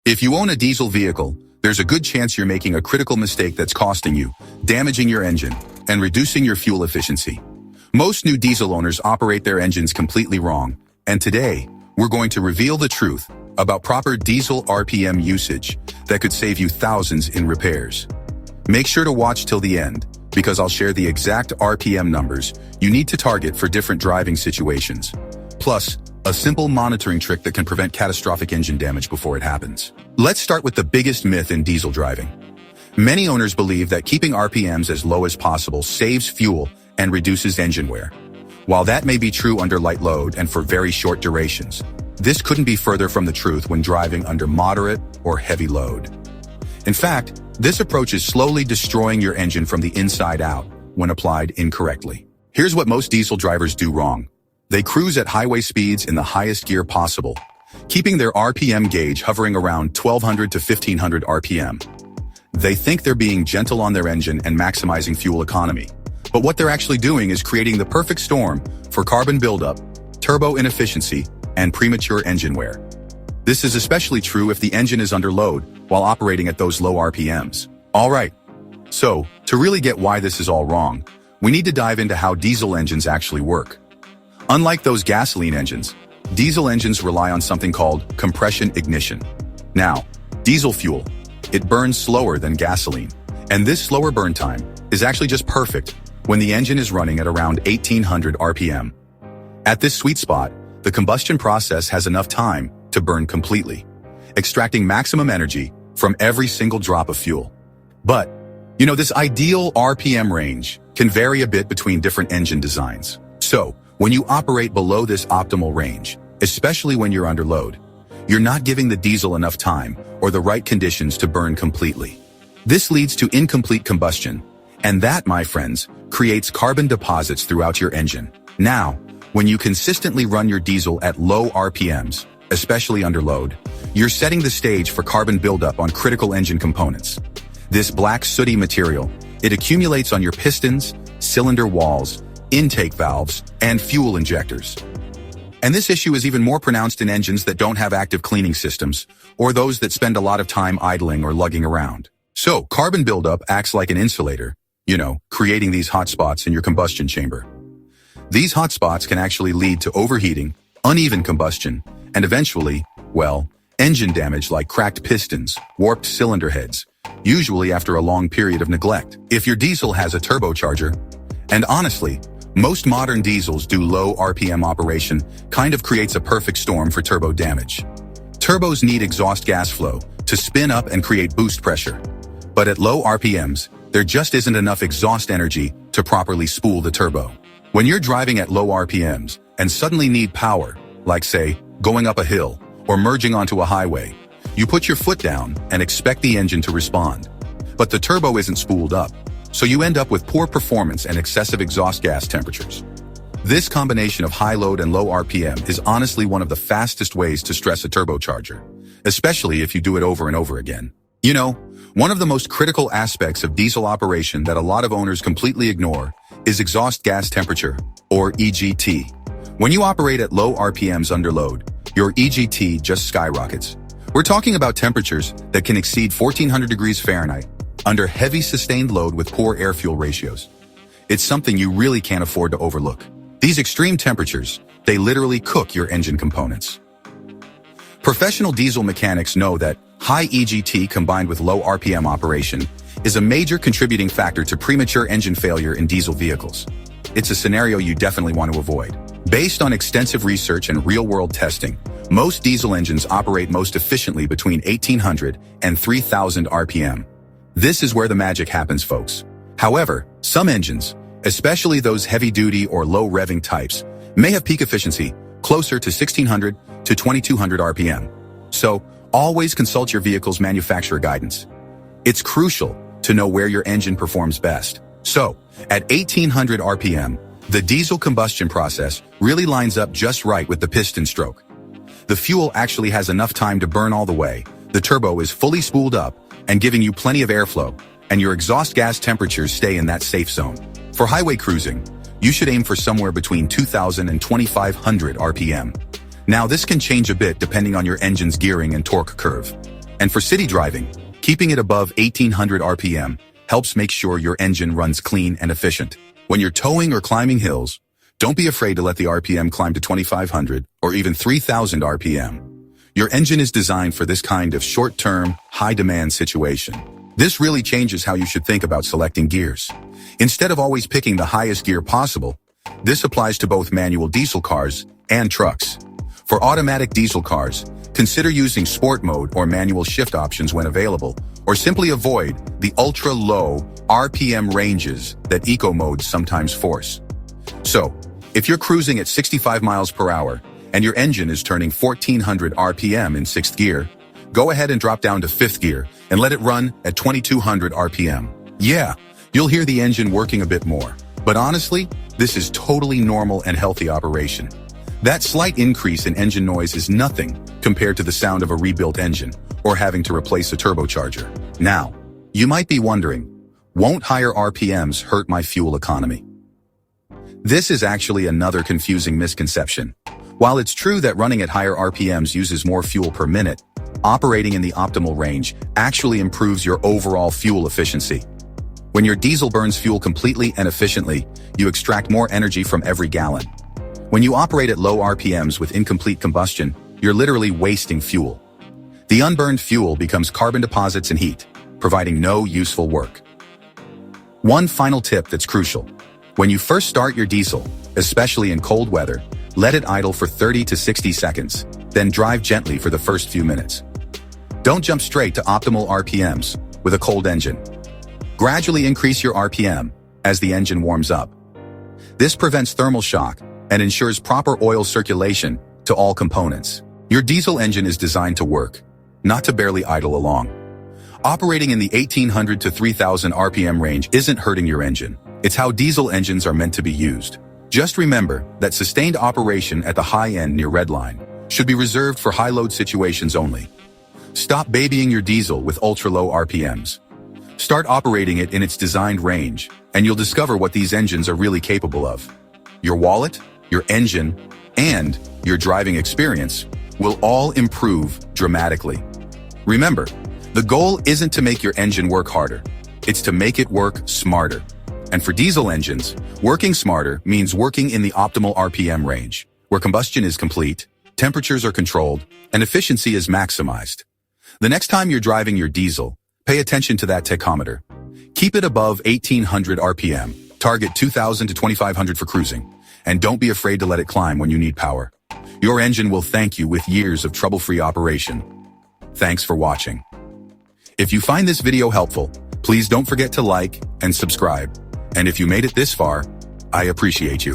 If you own a diesel vehicle, there's a good chance you're making a critical mistake that's costing you, damaging your engine, and reducing your fuel efficiency. Most new diesel owners operate their engines completely wrong, and today, we're going to reveal the truth about proper diesel RPM usage that could save you thousands in repairs. Make sure to watch till the end, because I'll share the exact RPM numbers you need to target for different driving situations. Plus, a simple monitoring trick that can prevent catastrophic engine damage before it happens. Let's start with the biggest myth in diesel driving. Many owners believe that keeping RPMs as low as possible saves fuel and reduces engine wear. While that may be true under light load and for very short durations, this couldn't be further from the truth when driving under moderate or heavy load. In fact, this approach is slowly destroying your engine from the inside out when applied incorrectly. Here's what most diesel drivers do wrong. They cruise at highway speeds in the highest gear possible, keeping their RPM gauge hovering around 1200 to 1500 RPM. They think they're being gentle on their engine and maximizing fuel economy. But what they're actually doing is creating the perfect storm for carbon buildup, turbo inefficiency, and premature engine wear. This is especially true if the engine is under load while operating at those low RPMs. Alright, so to really get why this is all wrong, we need to dive into how diesel engines actually work. Unlike those gasoline engines, diesel engines rely on something called compression ignition. Now, diesel fuel, it burns slower than gasoline, and this slower burn time is actually just perfect when the engine is running at around 1800 RPM. At this sweet spot, the combustion process has enough time to burn completely, extracting maximum energy from every single drop of fuel. But, this ideal RPM range can vary a bit between different engine designs. So, when you operate below this optimal range, especially when you're under load, you're not giving the diesel enough time or the right conditions to burn completely. This leads to incomplete combustion, and that, my friends, creates carbon deposits throughout your engine. Now, when you consistently run your diesel at low RPMs, especially under load, you're setting the stage for carbon buildup on critical engine components. This black sooty material, it accumulates on your pistons, cylinder walls, intake valves, and fuel injectors. And this issue is even more pronounced in engines that don't have active cleaning systems, or those that spend a lot of time idling or lugging around. So, carbon buildup acts like an insulator, creating these hot spots in your combustion chamber. These hot spots can actually lead to overheating, uneven combustion, and eventually, engine damage like cracked pistons, warped cylinder heads, usually after a long period of neglect. If your diesel has a turbocharger, and honestly, most modern diesels do low RPM operation, kind of creates a perfect storm for turbo damage. Turbos need exhaust gas flow to spin up and create boost pressure. But at low RPMs, there just isn't enough exhaust energy to properly spool the turbo. When you're driving at low RPMs and suddenly need power, like say, going up a hill or merging onto a highway, you put your foot down and expect the engine to respond. But the turbo isn't spooled up, so you end up with poor performance and excessive exhaust gas temperatures. This combination of high load and low RPM is honestly one of the fastest ways to stress a turbocharger, especially if you do it over and over again. One of the most critical aspects of diesel operation that a lot of owners completely ignore is exhaust gas temperature, or EGT. When you operate at low RPMs under load, your EGT just skyrockets. We're talking about temperatures that can exceed 1400 degrees Fahrenheit under heavy sustained load with poor air-fuel ratios. It's something you really can't afford to overlook. These extreme temperatures, they literally cook your engine components. Professional diesel mechanics know that high EGT combined with low RPM operation is a major contributing factor to premature engine failure in diesel vehicles. It's a scenario you definitely want to avoid. Based on extensive research and real-world testing, most diesel engines operate most efficiently between 1800 and 3000 RPM. This is where the magic happens, folks. However, some engines, especially those heavy-duty or low-revving types, may have peak efficiency closer to 1600 to 2200 RPM. So, always consult your vehicle's manufacturer guidance. It's crucial to know where your engine performs best. So, at 1800 RPM, the diesel combustion process really lines up just right with the piston stroke. The fuel actually has enough time to burn all the way, the turbo is fully spooled up and giving you plenty of airflow, and your exhaust gas temperatures stay in that safe zone. For highway cruising, you should aim for somewhere between 2000 and 2500 RPM. Now this can change a bit depending on your engine's gearing and torque curve. And for city driving, keeping it above 1800 RPM helps make sure your engine runs clean and efficient. When you're towing or climbing hills, don't be afraid to let the RPM climb to 2500 or even 3000 RPM. Your engine is designed for this kind of short-term, high-demand situation. This really changes how you should think about selecting gears. Instead of always picking the highest gear possible, this applies to both manual diesel cars and trucks. For automatic diesel cars, consider using sport mode or manual shift options when available, or simply avoid the ultra-low RPM ranges that eco modes sometimes force. So, if you're cruising at 65 miles per hour and your engine is turning 1400 RPM in 6th gear, go ahead and drop down to 5th gear and let it run at 2200 RPM. Yeah, you'll hear the engine working a bit more, but honestly, this is totally normal and healthy operation. That slight increase in engine noise is nothing compared to the sound of a rebuilt engine or having to replace a turbocharger. Now, you might be wondering, won't higher RPMs hurt my fuel economy? This is actually another confusing misconception. While it's true that running at higher RPMs uses more fuel per minute, operating in the optimal range actually improves your overall fuel efficiency. When your diesel burns fuel completely and efficiently, you extract more energy from every gallon. When you operate at low RPMs with incomplete combustion, you're literally wasting fuel. The unburned fuel becomes carbon deposits and heat, providing no useful work. One final tip that's crucial. When you first start your diesel, especially in cold weather, let it idle for 30 to 60 seconds, then drive gently for the first few minutes. Don't jump straight to optimal RPMs with a cold engine. Gradually increase your RPM as the engine warms up. This prevents thermal shock and ensures proper oil circulation to all components. Your diesel engine is designed to work, not to barely idle along. Operating in the 1800 to 3000 RPM range isn't hurting your engine. It's how diesel engines are meant to be used. Just remember that sustained operation at the high end near redline should be reserved for high-load situations only. Stop babying your diesel with ultra-low RPMs. Start operating it in its designed range, and you'll discover what these engines are really capable of. Your wallet, your engine, and your driving experience will all improve dramatically. Remember, the goal isn't to make your engine work harder. It's to make it work smarter. And for diesel engines, working smarter means working in the optimal RPM range, where combustion is complete, temperatures are controlled, and efficiency is maximized. The next time you're driving your diesel, pay attention to that tachometer. Keep it above 1800 RPM, target 2000 to 2500 for cruising, and don't be afraid to let it climb when you need power. Your engine will thank you with years of trouble-free operation. Thanks for watching. If you find this video helpful, please don't forget to like and subscribe. And if you made it this far, I appreciate you.